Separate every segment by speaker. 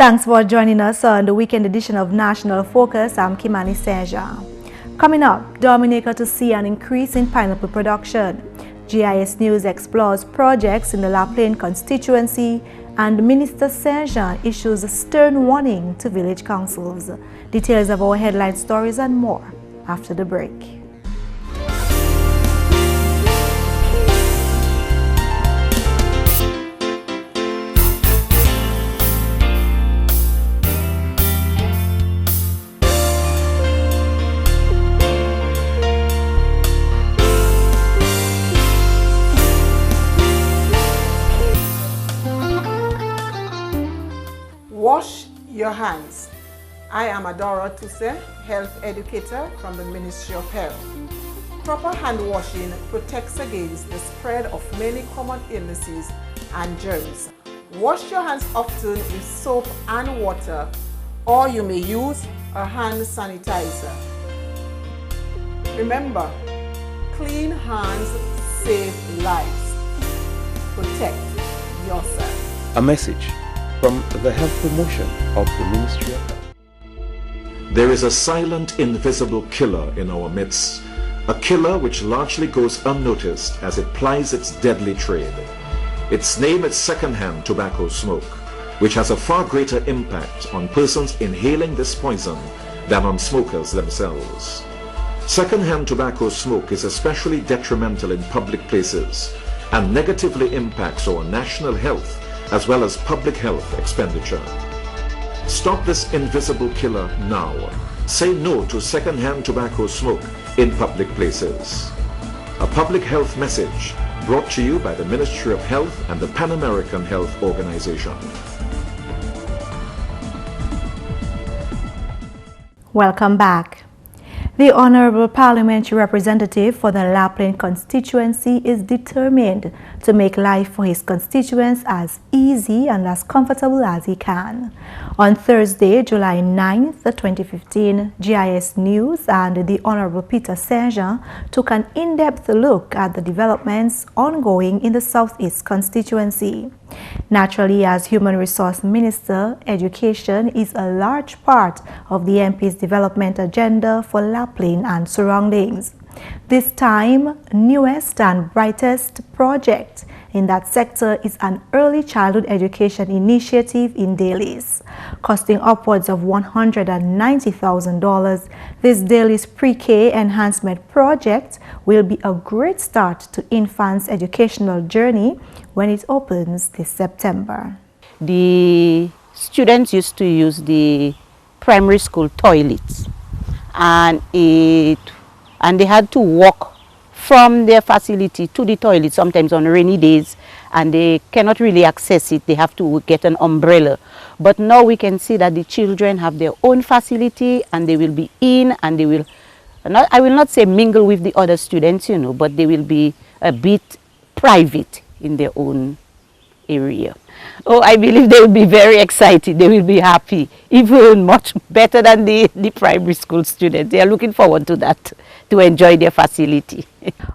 Speaker 1: Thanks for joining us on the weekend edition of National Focus. I'm Kimani Serja. Coming up, Dominica to see an increase in pineapple production. GIS News explores projects in the Laplaine constituency, and Minister Serja issues a stern warning to village councils. Details of our headline stories and more after the break.
Speaker 2: Wash your hands. I am Adora Tuse, health educator from the Ministry of Health. Proper hand washing protects against the spread of many common illnesses and germs. Wash your hands often with soap and water, or you may use a hand sanitizer. Remember, clean hands save lives. Protect yourself.
Speaker 3: A message from the Health Promotion of the Ministry of Health.
Speaker 4: There is a silent, invisible killer in our midst, a killer which largely goes unnoticed as it plies its deadly trade. Its name is secondhand tobacco smoke, which has a far greater impact on persons inhaling this poison than on smokers themselves. Secondhand tobacco smoke is especially detrimental in public places and negatively impacts our national health as well as public health expenditure. Stop this invisible killer now. Say no to second-hand tobacco smoke in public places. A public health message brought to you by the Ministry of Health and the Pan American Health Organization.
Speaker 1: Welcome back. The Honorable Parliamentary Representative for the Laplaine constituency is determined to make life for his constituents as easy and as comfortable as he can. On Thursday, July 9th, 2015, GIS News and the Honorable Peter Serja took an in-depth look at the developments ongoing in the Southeast constituency. Naturally, as Human Resource Minister, education is a large part of the MP's development agenda for Laplaine and surroundings. This time, newest and brightest project in that sector is an early childhood education initiative in Dailies. Costing upwards of $190,000, this Dailies Pre-K Enhancement Project will be a great start to infants' educational journey when it opens this September.
Speaker 5: The students used to use the primary school toilets, and they had to walk from their facility to the toilet sometimes on rainy days, and they cannot really access it. They have to get an umbrella. But now we can see that the children have their own facility, and they will be in, and they will not, I will not say mingle with the other students, you know, but they will be a bit private in their own area. Oh, I believe they will be very excited. They will be happy, even much better than the primary school students. They are looking forward to that, to enjoy their facility.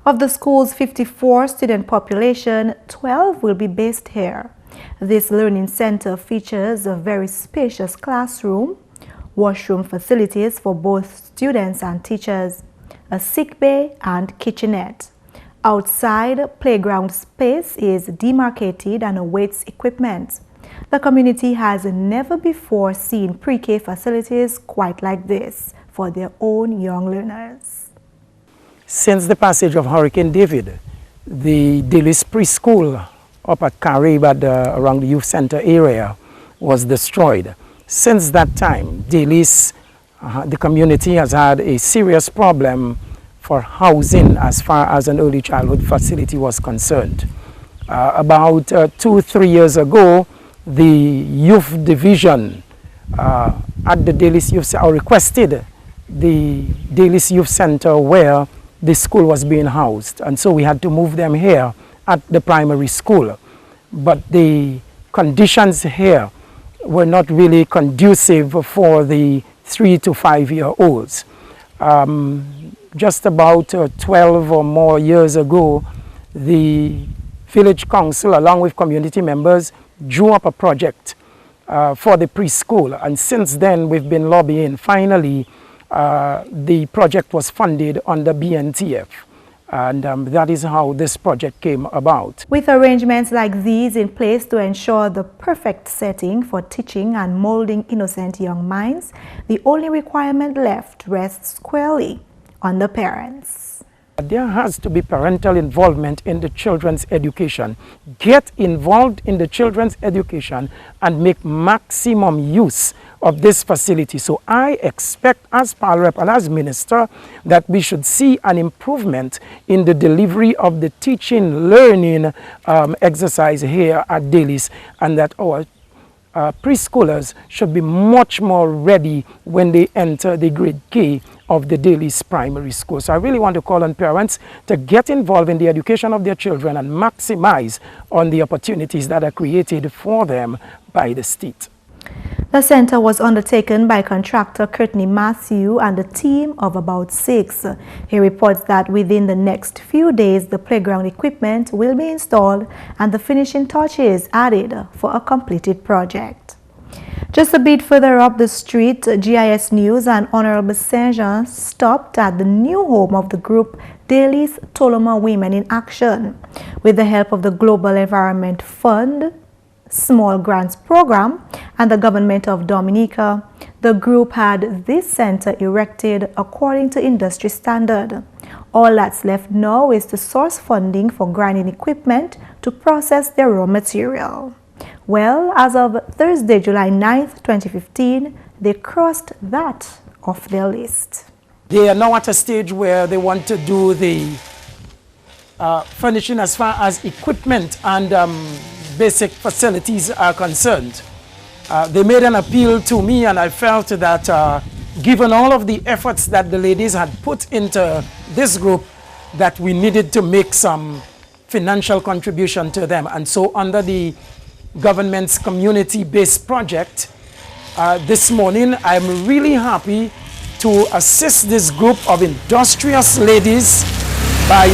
Speaker 1: Of the school's 54 student population, 12 will be based here. This learning center features a very spacious classroom, washroom facilities for both students and teachers, a sick bay and kitchenette. Outside, playground space is demarcated and awaits equipment. The community has never before seen pre-K facilities quite like this for their own young learners.
Speaker 6: Since the passage of Hurricane David, the Dailies preschool up at Carib around the youth center area was destroyed. Since that time, Dailies, the community has had a serious problem for housing as far as an early childhood facility was concerned. About 2-3 years ago, the youth division at the Dailies Youth Center requested the Dailies Youth Center where the school was being housed, and so we had to move them here at the primary school. But the conditions here were not really conducive for the 3 to 5 year olds. Just about 12 or more years ago, the village council, along with community members, drew up a project for the preschool. And since then, we've been lobbying. Finally, the project was funded under BNTF. And that is how this project came about.
Speaker 1: With arrangements like these in place to ensure the perfect setting for teaching and molding innocent young minds, the only requirement left rests squarely on the parents.
Speaker 6: There has to be parental involvement in the children's education. Get involved in the children's education and make maximum use of this facility. So I expect as Pal Rep and as Minister that we should see an improvement in the delivery of the teaching, learning exercise here at Daly's, and that our preschoolers should be much more ready when they enter the grade K of the Daly's primary school. So I really want to call on parents to get involved in the education of their children and maximize on the opportunities that are created for them by the state.
Speaker 1: The center was undertaken by contractor Courtney Matthew and a team of about 6. He reports that within the next few days, the playground equipment will be installed and the finishing touches added for a completed project. Just a bit further up the street, GIS News and Honorable Saint-Jean stopped at the new home of the group Daly's Toloma Women in Action. With the help of the Global Environment Fund, Small Grants Program, and the Government of Dominica, the group had this center erected according to industry standard. All that's left now is to source funding for grinding equipment to process their raw material. Well, as of Thursday, July 9th, 2015, they crossed that off their list.
Speaker 6: They are now at a stage where they want to do the furnishing as far as equipment and basic facilities are concerned. They made an appeal to me, and I felt that given all of the efforts that the ladies had put into this group, that we needed to make some financial contribution to them. And so under the government's community-based project, this morning I'm really happy to assist this group of industrious ladies by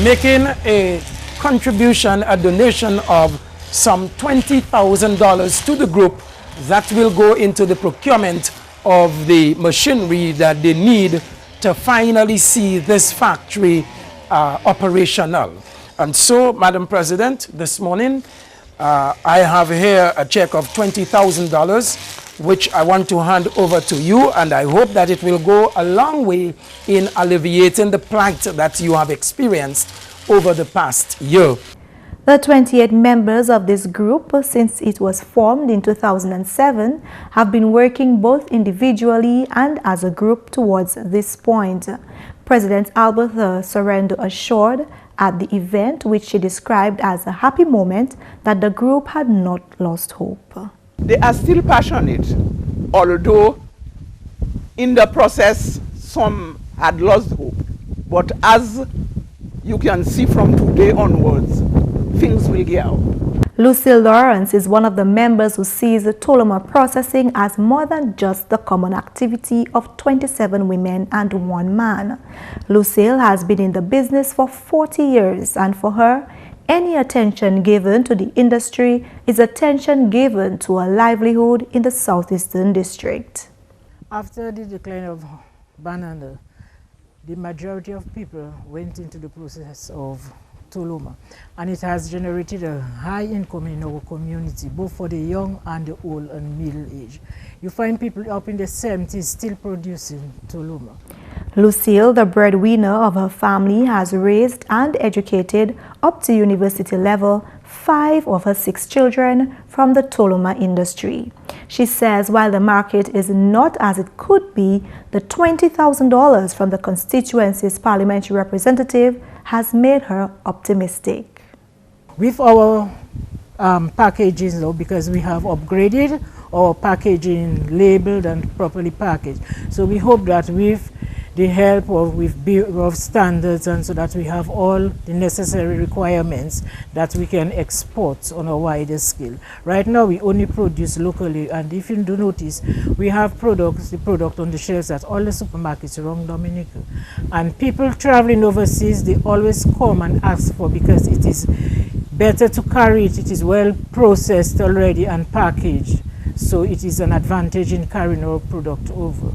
Speaker 6: making a contribution, a donation of some $20,000 to the group that will go into the procurement of the machinery that they need to finally see this factory operational. And so, Madam President, this morning I have here a check of $20,000 which I want to hand over to you, and I hope that it will go a long way in alleviating the plight that you have experienced over the past year.
Speaker 1: The 28 members of this group, since it was formed in 2007, have been working both individually and as a group towards this point. President Albert Sorrento assured at the event, which she described as a happy moment, that the group had not lost hope.
Speaker 7: They are still passionate, although in the process some had lost hope. But as you can see from today onwards, things will get out.
Speaker 1: Lucille Lawrence is one of the members who sees Toloma processing as more than just the common activity of 27 women and 1 man. Lucille has been in the business for 40 years, and for her, any attention given to the industry is attention given to a livelihood in the Southeastern District.
Speaker 8: After the decline of banana, the majority of people went into the process of Toloma, and it has generated a high income in our community, both for the young and the old and middle age. You find people up in the 70s still producing Toloma.
Speaker 1: Lucille, the breadwinner of her family, has raised and educated up to university level 5 of her 6 children from the Toloma industry. She says while the market is not as it could be, the $20,000 from the constituency's parliamentary representative has made her optimistic.
Speaker 8: With our packaging though, because we have upgraded our packaging, labeled and properly packaged. So we hope that with the help of standards, and so that we have all the necessary requirements that we can export on a wider scale. Right now we only produce locally, and if you do notice, we have the product on the shelves at all the supermarkets around Dominica. And people traveling overseas, they always come and ask for, because it is better to carry it. It is well processed already and packaged, so it is an advantage in carrying our product over.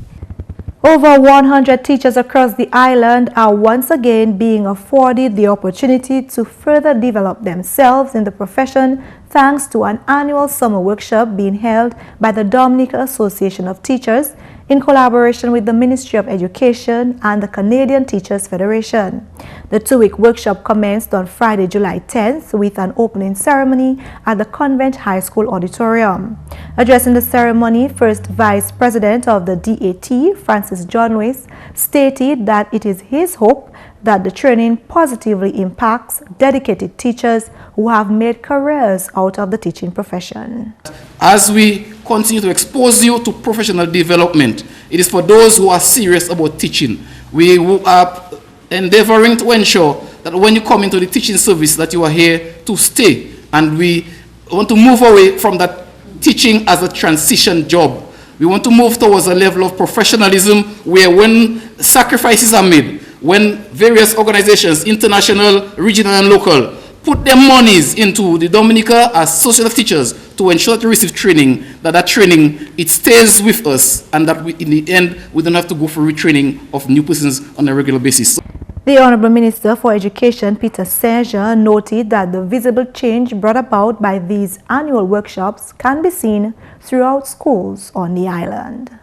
Speaker 1: Over 100 teachers across the island are once again being afforded the opportunity to further develop themselves in the profession thanks to an annual summer workshop being held by the Dominica Association of Teachers in collaboration with the Ministry of Education and the Canadian Teachers Federation. The two-week workshop commenced on Friday, July 10th with an opening ceremony at the Convent High School Auditorium. Addressing the ceremony, First Vice President of the DAT, Francis John Weiss, stated that it is his hope that the training positively impacts dedicated teachers who have made careers out of the teaching profession.
Speaker 9: As we continue to expose you to professional development, it is for those who are serious about teaching. We are endeavoring to ensure that when you come into the teaching service that you are here to stay, and we want to move away from that teaching as a transition job. We want to move towards a level of professionalism where when sacrifices are made, when various organizations, international, regional and local, put their monies into the Dominica Association of Teachers to ensure that you receive training, that training, it stays with us, and that we, in the end, we don't have to go for retraining of new persons on a regular basis.
Speaker 1: The Honorable Minister for Education, Peter Serge, noted that the visible change brought about by these annual workshops can be seen throughout schools on the island.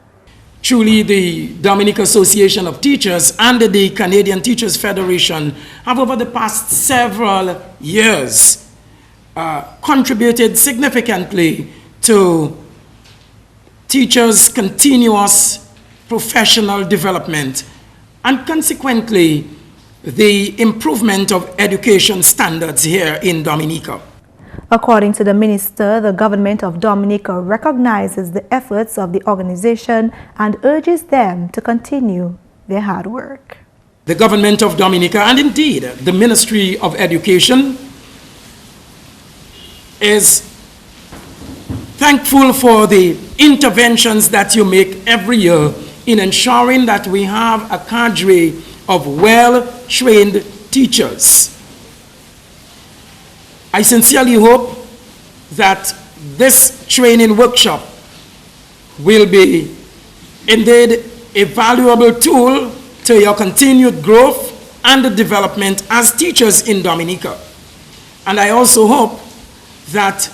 Speaker 6: Truly, the Dominica Association of Teachers and the Canadian Teachers Federation have over the past several years contributed significantly to teachers' continuous professional development and consequently the improvement of education standards here in Dominica.
Speaker 1: According to the minister, the government of Dominica recognizes the efforts of the organization and urges them to continue their hard work.
Speaker 6: The government of Dominica and indeed the Ministry of Education is thankful for the interventions that you make every year in ensuring that we have a cadre of well-trained teachers. I sincerely hope that this training workshop will be indeed a valuable tool to your continued growth and development as teachers in Dominica. And I also hope that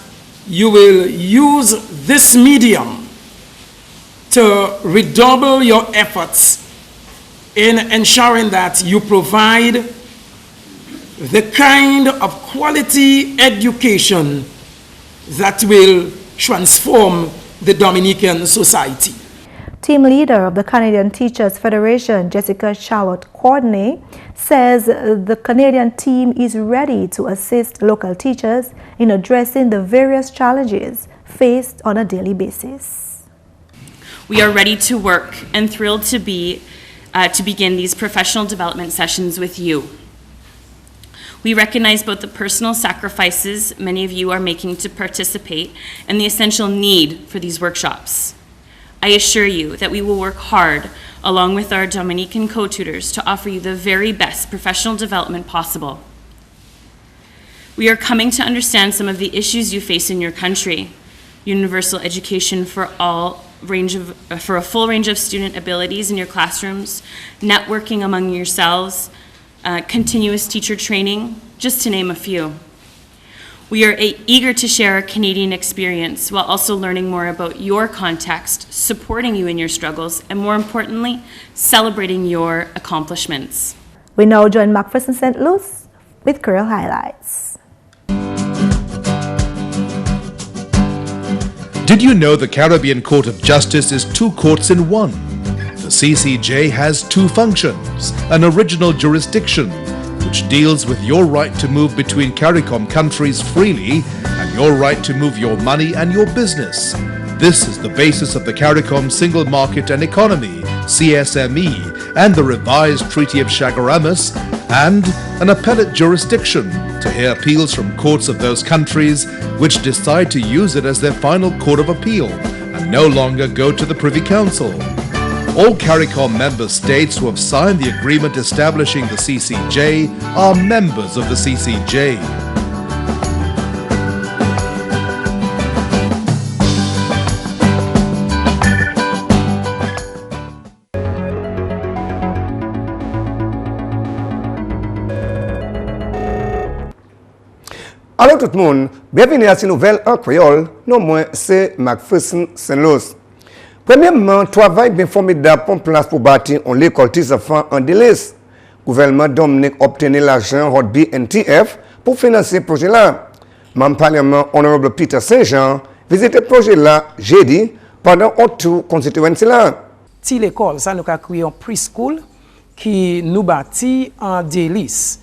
Speaker 6: you will use this medium to redouble your efforts in ensuring that you provide the kind of quality education that will transform the Dominican society.
Speaker 1: Team leader of the Canadian Teachers Federation, Jessica Charlotte Courtney, says the Canadian team is ready to assist local teachers in addressing the various challenges faced on a daily basis.
Speaker 10: We are ready to work and thrilled to begin these professional development sessions with you. We recognize both the personal sacrifices many of you are making to participate and the essential need for these workshops. I assure you that we will work hard along with our Dominican co-tutors to offer you the very best professional development possible. We are coming to understand some of the issues you face in your country: universal education for a full range of student abilities in your classrooms, networking among yourselves, continuous teacher training, just to name a few. We are eager to share our Canadian experience while also learning more about your context, supporting you in your struggles, and more importantly, celebrating your accomplishments.
Speaker 1: We now join McPherson St. Luce with Career Highlights.
Speaker 11: Did you know the Caribbean Court of Justice is 2 courts in 1? The CCJ has 2 functions: an original jurisdiction, which deals with your right to move between CARICOM countries freely and your right to move your money and your business. This is the basis of the CARICOM Single Market and Economy, CSME, and the revised Treaty of Chaguaramas, and an appellate jurisdiction to hear appeals from courts of those countries which decide to use it as their final court of appeal and no longer go to the Privy Council. All CARICOM member states who have signed the agreement establishing the CCJ are members of the CCJ.
Speaker 12: Alors tout le monde, bienvenue à cette nouvelle en créole. Non moins, c'est McPherson Saint-Luce. Premièrement, travail bien formidable pour place pour bâtir l'école des enfants en délice. Gouvernement Dominique obtenu l'argent Rodby NTF pour financer le projet là. Membre parlement honorable Peter Saint-Jean visite le projet là jeudi pendant un tour Constituency là.
Speaker 6: Si l'école, ça nous a créé un preschool qui nous bâtit en délice.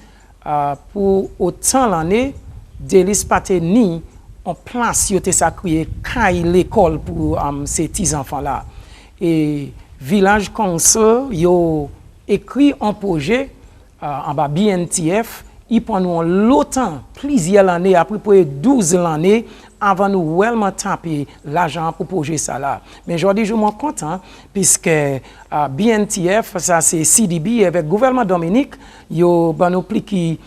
Speaker 6: Pour autant l'année, délice pas ni en place yote ça créé l'école pour ces petits enfants là. Et village council yo écrit un projet en bas BNTF, il prend nous longtemps, plusieurs années après 12 années avant nous vraiment taper l'argent pour projet ça là. Mais aujourd'hui je suis content puisque BNTF ça c'est CDB avec le gouvernement Dominique, yo ban nous pliqué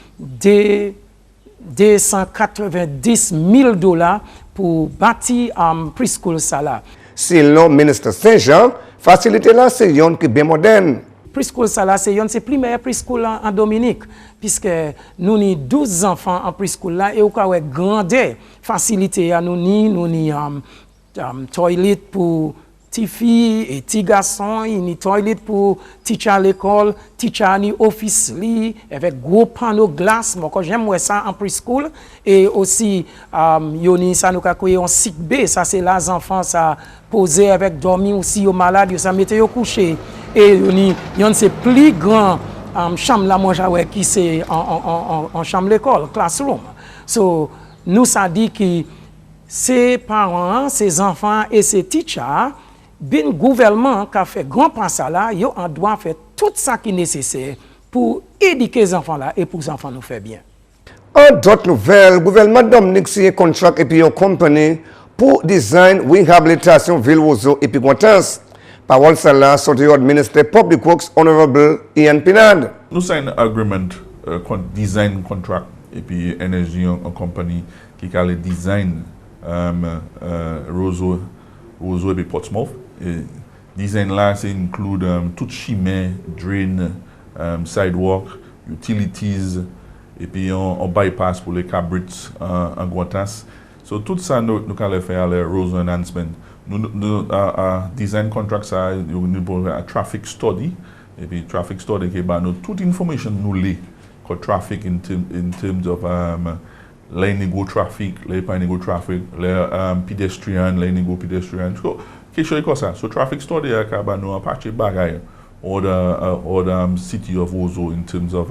Speaker 6: 290 000 $ pour bâtir preschool ça là.
Speaker 12: Selon le ministre Saint-Jean, facilité là c'est yon qui bien moderne.
Speaker 6: Preschool ça là c'est primaire preschool en Dominique puisque nous avons 12 enfants en preschool là et au cas où grandeur facilité à nous ni toilette pour petites filles et petits garçons, ni toilette pour teacher à l'école, teacher ni office li avec gros panneau glace. Moi quand j'aime ça en preschool et aussi yoni ça nous a créé un sick bay, ça c'est les enfants ça poser avec dormir aussi aux malades, ça mettait au coucher et yon c'est plus grand chambre la manger qui c'est en chambre l'école, classroom. So nous ça dit que ces parents, ces enfants et ces teachers bien gouvernement qui a fait grand pas ça là, yo en doit faire tout ça qui est nécessaire pour éduquer les enfants là et pour les enfants nous faire bien.
Speaker 12: En d'autres nouvelles, le gouvernement Dominique signe un contrat et puis une compagnie pour design réhabilitation ville Ozo et puis Guantas. Parole celle-là sortie du ministre Public Works Honorable Ian Pinard.
Speaker 13: Nous signons un agreement design contract et puis énergie en compagnie qui a le design Roseau et puis Portsmouth. Et design là, ça inclut tout chemin, drain, sidewalk, utilities, et puis on bypass pour les cabrits en Guantas. So tout ça nous allons faire le Roseau enhancement. Nous design contract ça, nous avons un traffic study, et puis traffic study qui va nous toute information nous lit que traffic in terms of lane go traffic, lane go traffic, pedestrian, lane go pedestrian. So, quelque chose comme ça. So traffic study va nous patcher bagay or the city of Ozo in terms of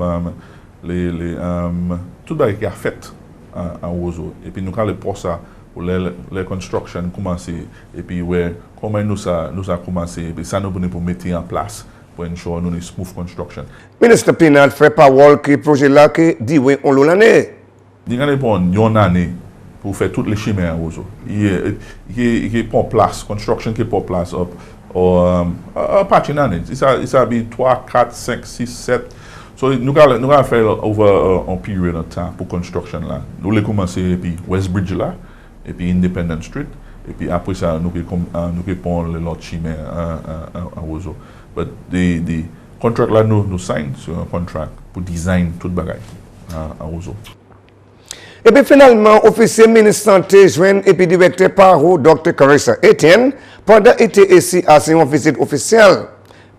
Speaker 13: tout bagay qui a fait à Ozo. Et puis nous allons pour ça pour les construction commencer et puis comment nous ça commencé et puis ça nous pour mettre en place pour ensure nous une smooth construction.
Speaker 12: Ministre Pinal fait parole que projet là que dit oui on l'année.
Speaker 13: Nous allons une année pour faire tous les chemins à Ozo. Il est pas place, construction qui est pas place pas une année. Ça be 3, 4, 5, 6, 7. So nous allons faire over un période de temps pour construction là. Nous allons commencer et puis Westbridge là et puis Independence Street et puis après ça nous allons prendre l'autre chemin à Ozo. But the contract là nous sign sur un contrat pour design tout bagay à Ozo.
Speaker 12: Et puis finalement, officier ministre santé joint et puis directeur paro Dr. Carissa Etienne pendant été ici à une visite officielle.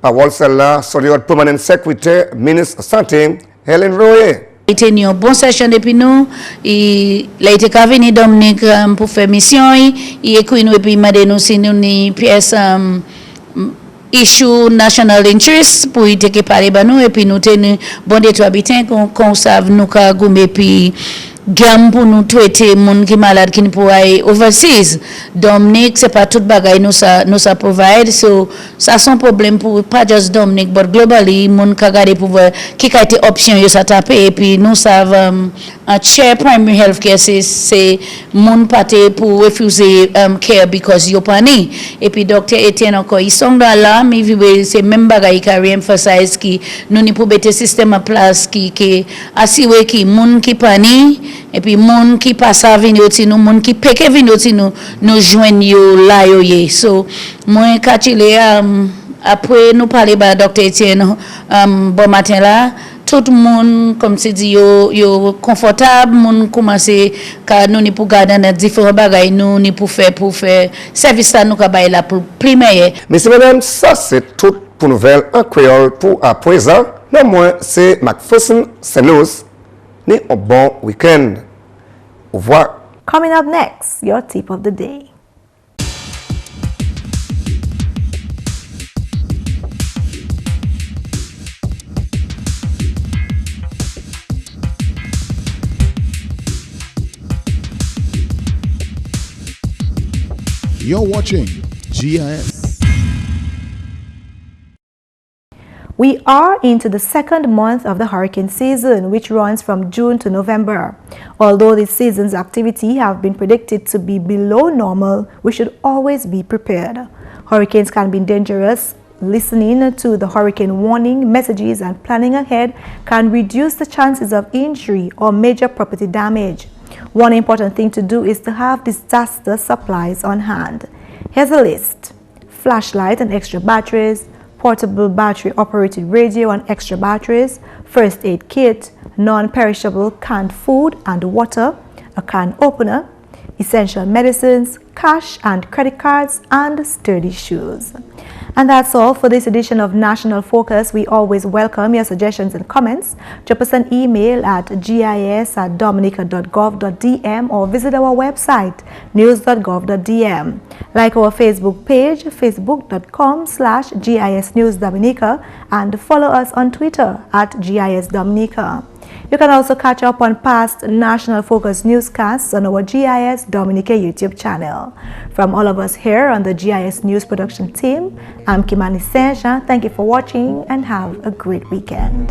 Speaker 12: Parole celle-là, sur le permanent secrétaire ministre santé Helen Royer.
Speaker 14: Il était une bonne session depuis nous. Il a été venu Dominique pour faire mission. Il écrit nous et puis il m'a donné une pièce issue national interest pour y parler de nous et puis nous tenons bon des trois habitants qu'on savent nous qu'à gommer puis gamme pour nous traiter monde qui malade qui ne peut aller overseas. Dominique c'est pas tout bagaille nous ça provide so ça son problème pour pas juste Dominique but globally monde qui garder pour qui a été option yo ça taper et puis nous savons un chair primary health care c'est monde paté pour refuser care because yo pani et puis docteur Etienne encore ils sont dans là mais c'est même bagaille qui emphasize qui nous ni pour mettre système en place qui assurer qui monde qui pani et puis monde qui passe à venir aussi nous monde qui peke venir aussi nous joindre yo là yo ye so moi quand il est après nous parler ba docteur Etienne bon matin là tout moun comme c'est dit yo confortable, moun commencer ka nous ni pour garder dans différents bagages nous ni pour faire service là nous ka bailler là pour primaire.
Speaker 12: Messieurs mesdames, ça c'est tout pour nouvelle en créole pour à présent. Non moins c'est McPherson Saint-Luce. Ni un bon week-end. Au revoir.
Speaker 1: Coming up next, your tip of the day.
Speaker 11: You're watching GIS.
Speaker 1: We are into the second month of the hurricane season, which runs from June to November. Although this season's activity have been predicted to be below normal, we should always be prepared. Hurricanes can be dangerous. Listening to the hurricane warning messages and planning ahead can reduce the chances of injury or major property damage. One important thing to do is to have disaster supplies on hand. Here's a list: flashlight and extra batteries, portable battery-operated radio and extra batteries, first aid kit, non-perishable canned food and water, a can opener, essential medicines, cash and credit cards, and sturdy shoes. And that's all for this edition of National Focus. We always welcome your suggestions and comments. Drop us an email at gis@dominica.gov.dm or visit our website news.gov.dm. Like our Facebook page, facebook.com/GIS News Dominica, and follow us on Twitter at GIS Dominica. You can also catch up on past National Focus newscasts on our GIS Dominica YouTube channel. From all of us here on the GIS News production team, I'm Kimani. Thank you for watching and have a great weekend.